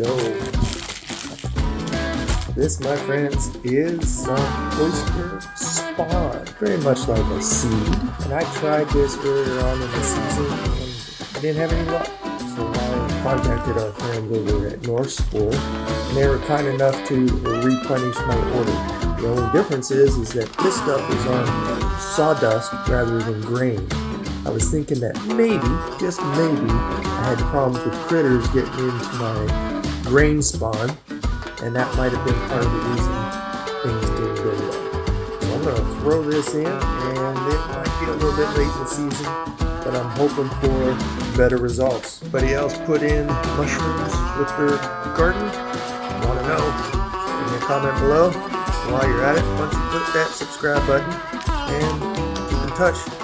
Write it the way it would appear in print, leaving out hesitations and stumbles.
go. This, my friends, is some oyster spawn. Very much like a seed. And I tried this earlier on in the season and I didn't have any luck. So I contacted our friends over at North Spool and they were kind enough to replenish my order. The only difference is that this stuff is on sawdust rather than grain. I was thinking that maybe, just maybe, I had problems with critters getting into my grain spawn, and that might have been part of the reason things didn't go well. So I'm going to throw this in, and it might be a little bit late in the season, but I'm hoping for better results. Anybody else put in mushrooms with their garden? Want to know? Leave me a comment below. While you're at it, why don't you click that subscribe button and keep in touch.